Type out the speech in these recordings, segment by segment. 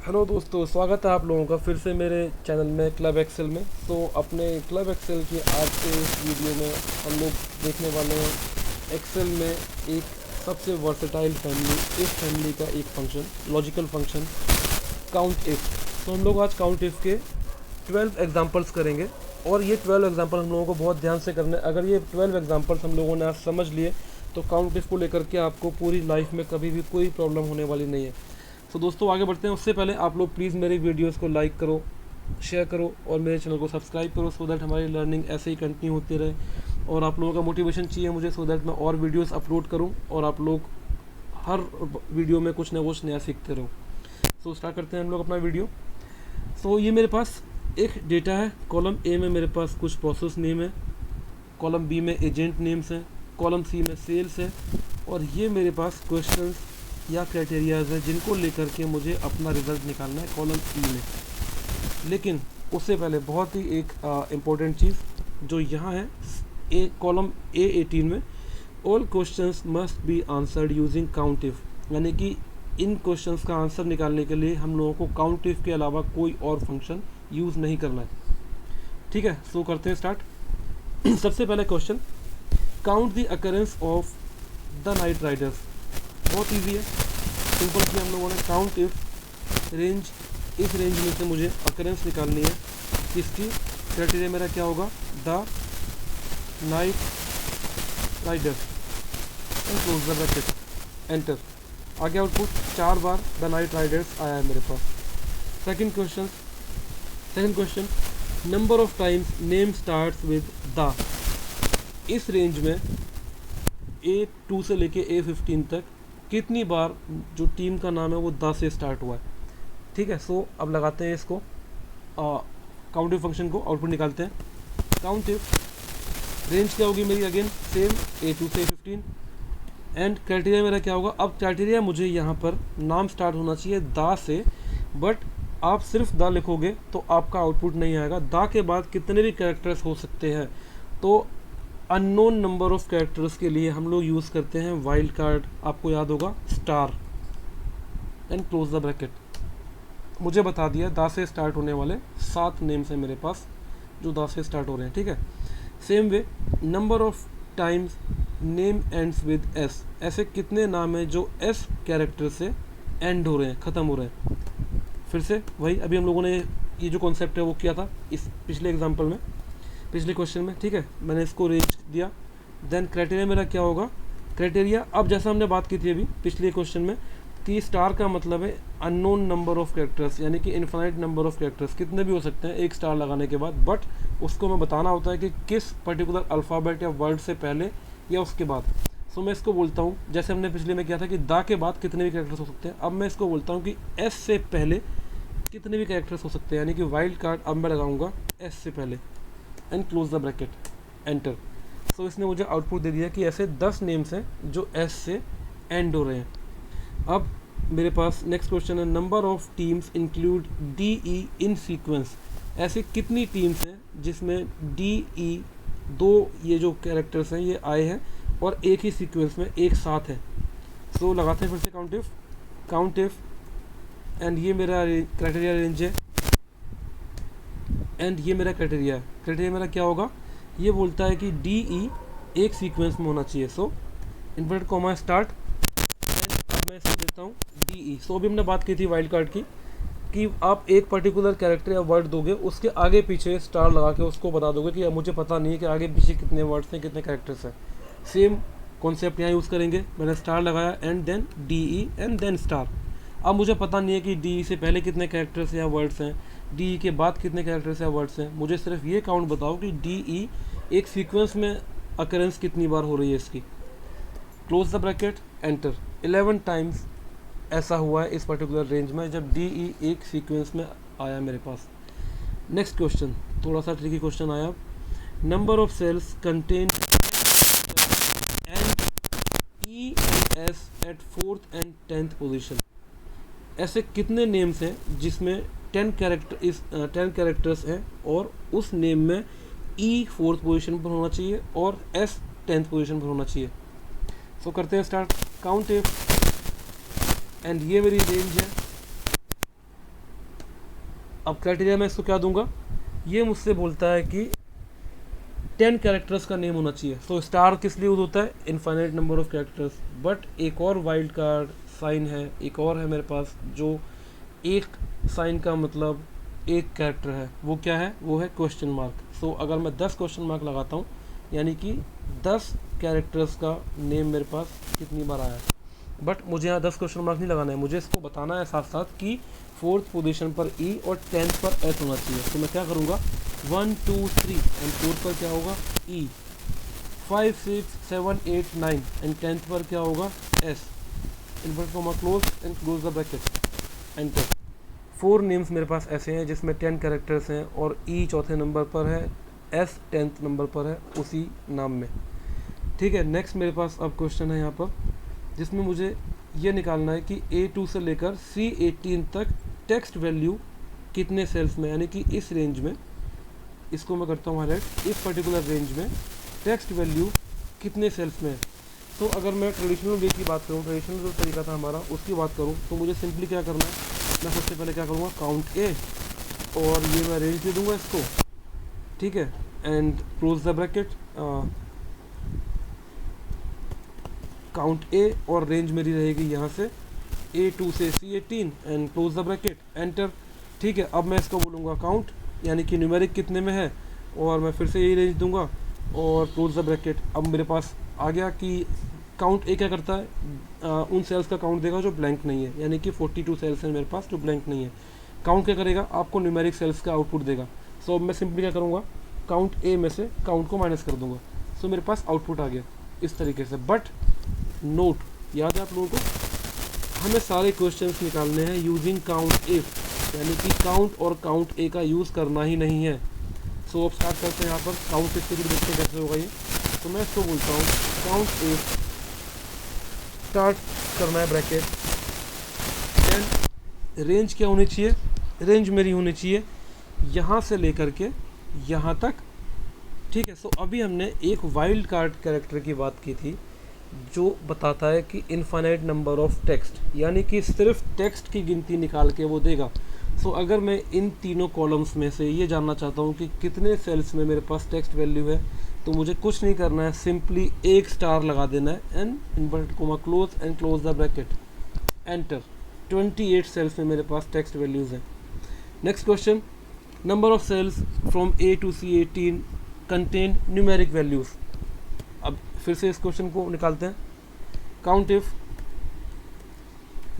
Hello दोस्तों, स्वागत है आप लोगों का फिर से मेरे चैनल में क्लब एक्सेल में। तो अपने क्लब एक्सेल की आज के इस वीडियो में हम लोग देखने वाले हैं एक्सेल में एक सबसे वर्सेटाइल फैमिली, इफ फैमिली का एक function, logical function count if. तो हम लोग आज काउंट इफ के 12 एग्जांपल्स करेंगे और ये 12 एग्जांपल हम लोगों को बहुत ध्यान से करने। अगर ये 12 एग्जांपल्स हम लोगों ने आज समझ लिए तो काउंट इफ को लेकर के आपको पूरी लाइफ में कभी भी कोई प्रॉब्लम होने वाली नहीं है। तो दोस्तों आगे बढ़ते हैं। उससे पहले आप लोग प्लीज़ मेरे वीडियोस को लाइक करो, शेयर करो और मेरे चैनल को सब्सक्राइब करो, सो दैट हमारी लर्निंग ऐसे ही कंटिन्यू होती रहे। और आप लोगों का मोटिवेशन चाहिए मुझे, सो दैट मैं और वीडियोस अपलोड करूं और आप लोग हर वीडियो में कुछ ना कुछ नया सीखते रहो। सो स्टार्ट करते हैं हम लोग अपना वीडियो। सो ये मेरे पास एक डेटा है। कॉलम ए में मेरे पास कुछ प्रोसेस नेम है, कॉलम बी में एजेंट नेम्स हैं, कॉलम सी में सेल्स है और ये मेरे पास क्वेश्चंस या क्राइटेरियाज है जिनको लेकर के मुझे अपना रिज़ल्ट निकालना है कॉलम ई में। लेकिन उससे पहले बहुत ही एक इम्पोर्टेंट चीज़ जो यहाँ है, ए कॉलम A18 में all questions must be answered using count if, यानी कि इन क्वेश्चंस का आंसर निकालने के लिए हम लोगों को काउंट इफ के अलावा कोई और फंक्शन यूज़ नहीं करना है। ठीक है, सो करते हैं स्टार्ट। सबसे पहले question, count the occurrence of the knight Riders. बहुत ईजी है, सिंपल कि हम लोगों ने काउंट इफ रेंज, इस रेंज में से मुझे अकरेंस निकालनी है। किसकी? क्राइटेरिया मेरा क्या होगा? The knight riders and close the bracket, enter. आगे आउटपुट 4 बार द नाइट राइडर्स आया है मेरे पास। Second question, number of times name starts with the. इस रेंज में A2 से लेके A15 तक कितनी बार जो टीम का नाम है वो 10 से स्टार्ट हुआ है। ठीक है, सो अब लगाते हैं इसको, काउंट इफ फंक्शन को, आउटपुट निकालते हैं। काउंट इफ रेंज क्या होगी मेरी? अगेन सेम, A2 से A15 एंड क्राइटेरिया मेरा क्या होगा? अब क्राइटेरिया मुझे यहाँ पर नाम स्टार्ट होना चाहिए दा से, बट आप सिर्फ दा लिखोगे तो आपका आउटपुट नहीं आएगा। दा के बाद कितने भी कैरेक्टर्स हो सकते हैं, तो अननोन नंबर ऑफ कैरेक्टर्स के लिए हम लोग यूज़ करते हैं वाइल्ड कार्ड। आपको याद होगा, star and close the bracket. मुझे बता दिया दा से स्टार्ट होने वाले 7 नेम्स हैं मेरे पास जो दा से स्टार्ट हो रहे हैं। ठीक है, same way number of times name ends with S. ऐसे कितने नाम हैं जो एस कैरेक्टर से एंड हो रहे हैं, ख़त्म हो रहे हैं। फिर से वही, अभी हम लोगों ने ये जो कॉन्सेप्ट है वो किया था इस पिछले एग्जाम्पल में, पिछले क्वेश्चन में। ठीक है, मैंने इसको रेंज दिया। देन क्राइटेरिया मेरा क्या होगा? क्राइटेरिया अब जैसा हमने बात की थी अभी पिछले क्वेश्चन में कि स्टार का मतलब है अननोन नंबर ऑफ कैरेक्टर्स, यानी कि इन्फिनाइट नंबर ऑफ कैरेक्टर्स, कितने भी हो सकते हैं एक स्टार लगाने के बाद, बट उसको मैं बताना होता है कि किस पर्टिकुलर अल्फ़ाबेट या वर्ड से पहले या उसके बाद। सो मैं इसको बोलता हूँ, जैसे हमने पिछले में किया था कि दा के बाद कितने भी कैरेक्टर्स हो सकते हैं, अब मैं इसको बोलता हूँ कि एस से पहले कितने भी कैरेक्टर्स हो सकते हैं, यानी कि वाइल्ड कार्ड अब मैं लगाऊंगा एस से पहले and close the bracket, enter. So इसने मुझे आउटपुट दे दिया कि ऐसे 10 नेम्स हैं जो एस से एंड हो रहे हैं। अब मेरे पास नेक्स्ट क्वेश्चन है, number of teams include D E in sequence. ऐसे कितनी टीम्स हैं जिसमें डी ई, 2 ये जो कैरेक्टर्स हैं ये आए हैं और एक ही सीक्वेंस में एक साथ है। सो लगाते हैं फिर से काउंट इफ एंड ये मेरा क्राइटेरिया रेंज है एंड ये मेरा क्राइटेरिया है। क्राइटेरिया मेरा क्या होगा? ये बोलता है कि डी ई एक सीक्वेंस में होना चाहिए। सो इन्वर्टेड कॉमा स्टार्ट, अब मैं इसको देता हूँ डी ई। सो अभी हमने बात की थी वाइल्ड कार्ड की कि आप एक पर्टिकुलर कैरेक्टर या वर्ड दोगे, उसके आगे पीछे स्टार लगा के उसको बता दोगे कि मुझे पता नहीं है कि आगे पीछे कितने वर्ड्स हैं, कितने कैरेक्टर्स हैं। सेम कॉन्सेप्ट यहाँ यूज़ करेंगे। मैंने स्टार लगाया and then D E and then star. अब मुझे पता नहीं है कि डी ई से पहले कितने कैरेक्टर्स या वर्ड्स हैं, डी ई के बाद कितने कैरेक्टर्स या वर्ड्स हैं। मुझे सिर्फ ये काउंट बताओ कि डी ई एक सीक्वेंस में अकरेंस कितनी बार हो रही है इसकी। Close the bracket, enter. 11 times ऐसा हुआ है इस पर्टिकुलर रेंज में जब डी ई एक सीक्वेंस में आया मेरे पास। नेक्स्ट क्वेश्चन, थोड़ा सा ट्रिकी क्वेश्चन आया। Number of cells contain and E and S at 4th and 10th position. ऐसे कितने नेम्स हैं जिसमें 10 कैरेक्टर्स हैं और उस नेम में ई 4th पोजीशन पर होना चाहिए और एस 10th पोजीशन पर होना चाहिए। सो करते हैं स्टार्ट। काउंट इफ एंड ये मेरी रेंज है अब क्राइटेरिया में इसको क्या दूंगा, ये मुझसे बोलता है कि 10 कैरेक्टर्स का नेम होना चाहिए। तो स्टार किस लिए यूज होता है, infinite number of characters. But एक और वाइल्ड कार्ड साइन है, एक और है मेरे पास, जो एक साइन का मतलब एक कैरेक्टर है, वो क्या है, वो है क्वेश्चन मार्क। सो अगर मैं 10 क्वेश्चन मार्क लगाता हूँ, यानी कि 10 कैरेक्टर्स का नेम मेरे पास कितनी बार आया है। बट मुझे यहाँ 10 क्वेश्चन मार्क नहीं लगाना है, मुझे इसको बताना है साथ साथ कि 4th पोजीशन पर ई और 10th पर एस होना चाहिए। तो मैं क्या करूँगा, 1 2 3 एंड 4 पर क्या होगा ई, 5 6 7 8 9 एंड 10th पर क्या होगा S, invert comma close and close the bracket enter. 4 names मेरे पास ऐसे हैं जिसमें 10 कैरेक्टर्स हैं और ई चौथे नंबर पर है, एस 10th नंबर पर है उसी नाम में। ठीक है, नेक्स्ट मेरे पास अब क्वेश्चन है यहाँ पर, जिसमें मुझे ये निकालना है कि A2 से लेकर C18 तक टेक्स्ट वैल्यू कितने सेल्स में, यानी कि इस रेंज में, इसको मैं करता हूँ हाईलाइट, इस पर्टिकुलर रेंज में टेक्स्ट वैल्यू कितने सेल्स में है। तो अगर मैं ट्रेडिशनल वे की बात करूँ, ट्रेडिशनल जो तरीका था हमारा उसकी बात करूँ, तो मुझे सिंपली क्या करना है, मैं सबसे पहले क्या करूँगा, काउंट ए, और ये मैं रेंज दे दूँगा इसको, ठीक है, and close the bracket, count A और रेंज मेरी रहेगी यहाँ से A2 से C18 and close the bracket enter. ठीक है, अब मैं इसको बोलूँगा काउंट, यानी कि न्यूमेरिक कितने में है, और मैं फिर से यही रेंज दूंगा और क्लोज द ब्रैकेट। अब मेरे पास आ गया कि काउंट ए क्या करता है, उन सेल्स का काउंट देगा जो ब्लैंक नहीं है, यानी कि 42 सेल्स हैं मेरे पास जो ब्लैंक नहीं है। काउंट क्या करेगा, आपको न्यूमेरिक सेल्स का आउटपुट देगा। सो अब मैं सिंपली क्या करूँगा, काउंट ए में से काउंट को माइनस कर दूंगा। सो मेरे पास आउटपुट आ गया इस तरीके से। बट नोट, याद है आप लोगों को, हमें सारे क्वेश्चंस निकालने हैं यूजिंग काउंट इफ, यानी कि काउंट और काउंट ए का यूज़ करना ही नहीं है। सो अब स्टार्ट करते हैं यहाँ पर काउंट इफ से, देखते हैं कैसे होगा ये। तो मैं इसको बोलता हूँ काउंट इफ, स्टार्ट करना है ब्रैकेट, देन रेंज क्या होनी चाहिए, रेंज मेरी होनी चाहिए यहाँ से लेकर के यहाँ तक। ठीक है, सो अभी हमने एक वाइल्ड कार्ड कैरेक्टर की बात की थी जो बताता है कि इनफाइनाइट नंबर ऑफ टेक्स्ट, यानी कि सिर्फ टेक्स्ट की गिनती निकाल के वो देगा। सो अगर मैं इन तीनों कॉलम्स में से ये जानना चाहता हूँ कि कितने सेल्स में मेरे पास टेक्स्ट वैल्यू है, तो मुझे कुछ नहीं करना है, सिंपली एक स्टार लगा देना है and inverted comma close and close the bracket enter. 28 cells में मेरे पास टेक्स्ट वैल्यूज़ हैं। Next question, number of cells from A to C18 contain numeric values. अब फिर से इस क्वेश्चन को निकालते हैं, काउंट इफ,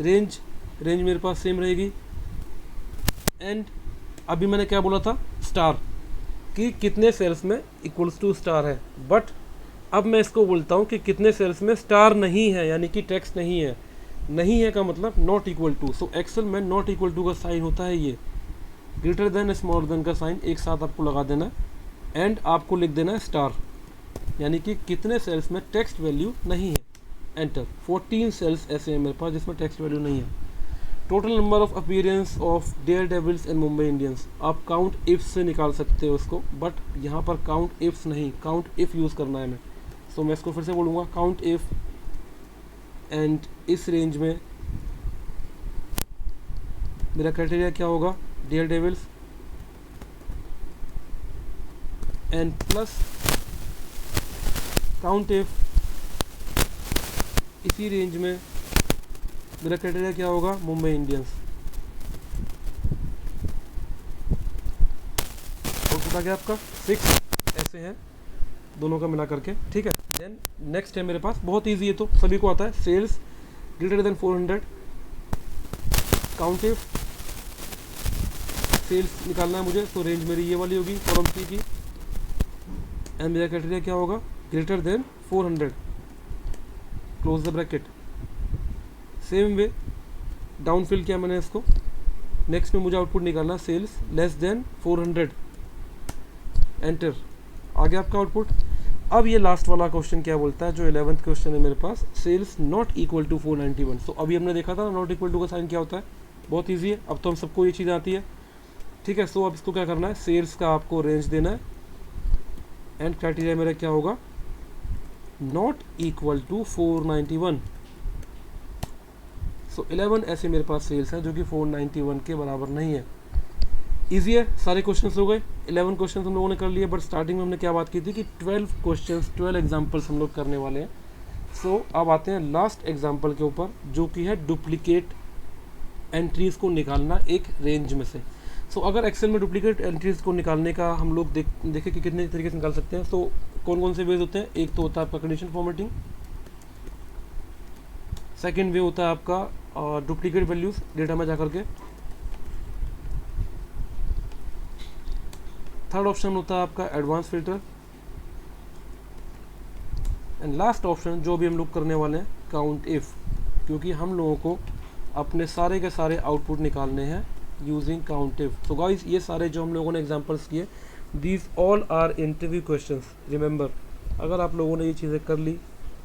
रेंज मेरे पास सेम रहेगी, एंड अभी मैंने क्या बोला था, स्टार, कि कितने सेल्स में इक्वल्स टू स्टार है। बट अब मैं इसको बोलता हूँ कि कितने सेल्स में स्टार नहीं है, यानी कि टेक्स्ट नहीं है। नहीं है का मतलब not equal to. So Excel में नॉट इक्वल टू का साइन होता है ये, ग्रेटर देन स्मॉलर देन का साइन एक साथ आपको लगा देना है एंड आपको लिख देना है स्टार, यानी कि कितने सेल्स में टेक्स्ट वैल्यू नहीं है, एंटर। 14 सेल्स ऐसे हैं मेरे पास जिसमें टेक्स्ट वैल्यू नहीं है। Total number of appearance of daredevils and Mumbai Indians, आप काउंट इफ से निकाल सकते हो उसको, बट यहाँ पर काउंट इफ्स नहीं, काउंट इफ यूज़ करना है मैं। सो मैं इसको फिर से बोलूँगा काउंट इफ, एंड इस रेंज में मेरा क्राइटेरिया क्या होगा, daredevils and plus count if, इसी रेंज में मेरा क्राइटेरिया क्या होगा, मुंबई इंडियंस। आउटपुट आ गया आपका 6 ऐसे हैं दोनों का मिला करके। ठीक है, देन नेक्स्ट है मेरे पास, बहुत इजी है तो सभी को आता है, cells greater than 400, count if, cells निकालना है मुझे, तो रेंज मेरी ये वाली होगी कॉलम सी की, एंड मेरा क्राइटेरिया क्या होगा, greater than 400, close the bracket. Same way down fill किया मैंने इसको, नेक्स्ट में मुझे आउटपुट निकालना सेल्स लेस देन 400, एंटर। आ गया आपका आउटपुट। अब ये लास्ट वाला क्वेश्चन क्या बोलता है, जो 11th क्वेश्चन है मेरे पास, सेल्स नॉट इक्वल टू 491। सो अभी हमने देखा था नॉट इक्वल टू का साइन क्या होता है, बहुत ईजी है, अब तो हम सबको ये चीज़ आती है। ठीक है, सो अब इसको क्या करना है, सेल्स का आपको रेंज देना है एंड क्राइटेरिया मेरा क्या होगा, नॉट इक्वल टू 491। सो 11 ऐसे मेरे पास सेल्स हैं जो कि 491 के बराबर नहीं है। ईजी है, सारे क्वेश्चंस हो गए, 11 क्वेश्चंस हम लोगों ने कर लिए। बट स्टार्टिंग में हमने क्या बात की थी कि 12 क्वेश्चंस 12 एग्जांपल्स हम लोग करने वाले हैं। सो अब आते हैं लास्ट एग्जांपल के ऊपर, जो कि है डुप्लीकेट एंट्रीज़ को निकालना एक रेंज में से। सो अगर एक्सेल में डुप्लीकेट एंट्रीज़ को निकालने का हम लोग देखें कि कितने तरीके से निकाल सकते हैं। तो कौन कौन से वेज होते हैं, एक तो होता है आपका कंडीशन फॉर्मेटिंग, सेकेंड वे होता है आपका डुप्लीकेट वैल्यूज़ डेटा में जाकर के, थर्ड ऑप्शन होता है आपका advance filter, and last option जो भी हम लोग करने वाले हैं काउंट इफ़, क्योंकि हम लोगों को अपने सारे के सारे आउटपुट निकालने हैं using count if. So guys ये सारे जो हम लोगों ने एग्जांपल्स किए, these all are interview questions. Remember, अगर आप लोगों ने ये चीज़ें कर ली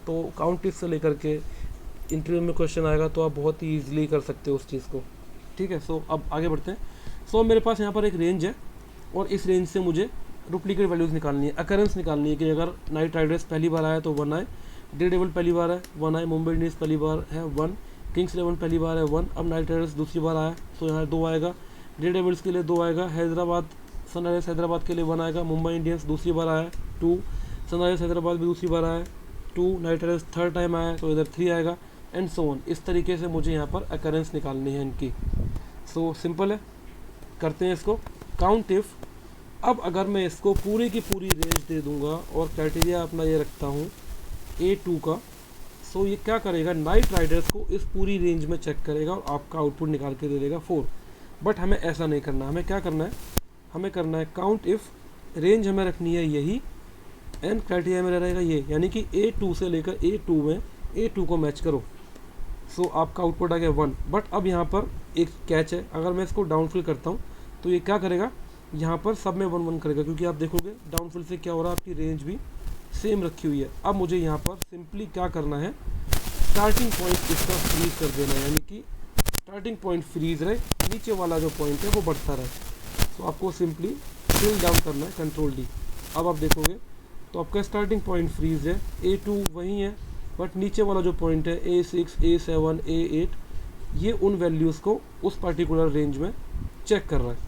तो काउंट इफ से लेकर के इंटरव्यू में क्वेश्चन आएगा तो आप बहुत ही ईजिली कर सकते हो उस चीज़ को। ठीक है, सो अब आगे बढ़ते हैं। सो मेरे पास यहाँ पर एक रेंज है और इस रेंज से मुझे डुप्लीकेट वैल्यूज़ निकालनी है, अकरेंस निकालनी है कि अगर नाइट राइडर्स पहली बार आया तो 1 आए, डे डेविल पहली बार है 1 आए, मुंबई इंडियंस पहली बार है 1, किंग्स 11 पहली बार है 1, अब नाइट राइडर्स दूसरी बार आया तो यहाँ 2 आएगा, डे डेविल्स के लिए 2 आएगा, हैदराबाद सनराइजर्स हैदराबाद के लिए 1 आएगा, मुंबई इंडियंस दूसरी बार आया 2, सनराइजर्स हैदराबाद भी दूसरी बार आया 2, नाइट राइडर्स थर्ड टाइम आया तो इधर 3 आएगा, एंड सो ऑन। इस तरीके से मुझे यहाँ पर अकरेंस निकालनी है इनकी। सो सिंपल है, करते हैं इसको काउंट इफ। अब अगर मैं इसको पूरी की पूरी रेंज दे दूंगा और क्राइटेरिया अपना ये रखता हूँ A2 का, सो ये क्या करेगा, नाइट राइडर्स को इस पूरी रेंज में चेक करेगा और आपका आउटपुट निकाल के दे देगा 4। बट हमें ऐसा नहीं करना, हमें क्या करना है, हमें करना है काउंट इफ, रेंज हमें रखनी है यही, एंड क्राइटेरिया में रहेगा ये, यानी कि A2 से लेकर A2 में A2 को मैच करो। सो आपका आउटपुट आ गया 1। बट अब यहाँ पर एक कैच है, अगर मैं इसको डाउनफिल करता हूँ तो ये क्या करेगा, यहाँ पर सब में 1 1 करेगा, क्योंकि आप देखोगे डाउनफिल से क्या हो रहा है, आपकी रेंज भी सेम रखी हुई है। अब मुझे यहाँ पर सिंपली क्या करना है, स्टार्टिंग पॉइंट इसका फ्रीज कर देना है, यानी कि स्टार्टिंग पॉइंट फ्रीज रहे, नीचे वाला जो पॉइंट है वो बढ़ता रहे। तो आपको सिंपली फिल डाउन करना है, कंट्रोल D। अब आप देखोगे तो आपका स्टार्टिंग पॉइंट फ्रीज है, A2 वही है, बट नीचे वाला जो पॉइंट है A6, A7, A8, ये उन वैल्यूज़ को उस पर्टिकुलर रेंज में चेक कर रहा है।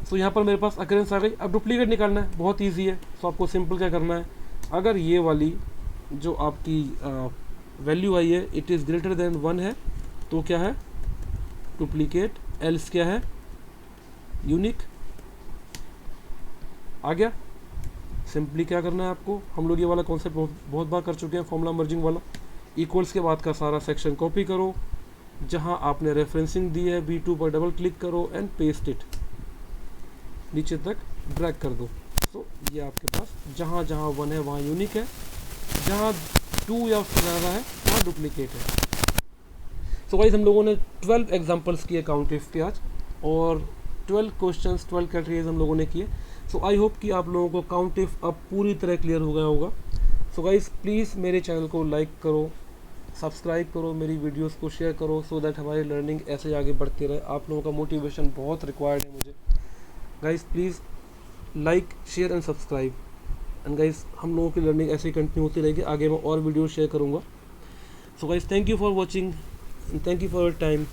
सो यहाँ पर मेरे पास अकरेंस आ गई। अब डुप्लीकेट निकालना है, बहुत ईजी है। सो आपको सिंपल क्या करना है, अगर ये वाली जो आपकी वैल्यू आई है इट इज़ ग्रेटर देन 1 है तो क्या है, डुप्लीकेट, एल्स क्या है, यूनिक। आ गया, सिंपली क्या करना है आपको, हम लोग ये वाला कॉन्सेप्ट बहुत बार कर चुके हैं, फॉर्मूला मर्जिंग वाला। इक्वल्स के बाद का सारा सेक्शन कॉपी करो, जहाँ आपने रेफरेंसिंग दी है B2 पर डबल क्लिक करो एंड पेस्ट इट, नीचे तक ड्रैग कर दो। तो ये आपके पास जहाँ जहाँ 1 है वहाँ यूनिक है, जहाँ 2 या उससे ज़्यादा है वहाँ डुप्लीकेट है। सो गाइस हम लोगों ने 12 एग्जांपल्स किए काउंट इफ के आज, और 12 क्वेश्चंस 12 कैटेगरीज हम लोगों ने किए। सो आई होप कि आप लोगों को काउंट इफ अब पूरी तरह क्लियर हो गया होगा। सो गाइस प्लीज़ मेरे चैनल को लाइक करो, सब्सक्राइब करो, मेरी वीडियोस को शेयर करो, सो दैट हमारी लर्निंग ऐसे आगे बढ़ती रहे। आप लोगों का मोटिवेशन बहुत रिक्वायर्ड है मुझे। Guys please like, share and subscribe, and guys हम लोगों की लर्निंग ऐसे ही कंटिन्यू होती रहेगी, आगे मैं और वीडियो शेयर करूँगा। So guys thank you for watching and thank you for your time.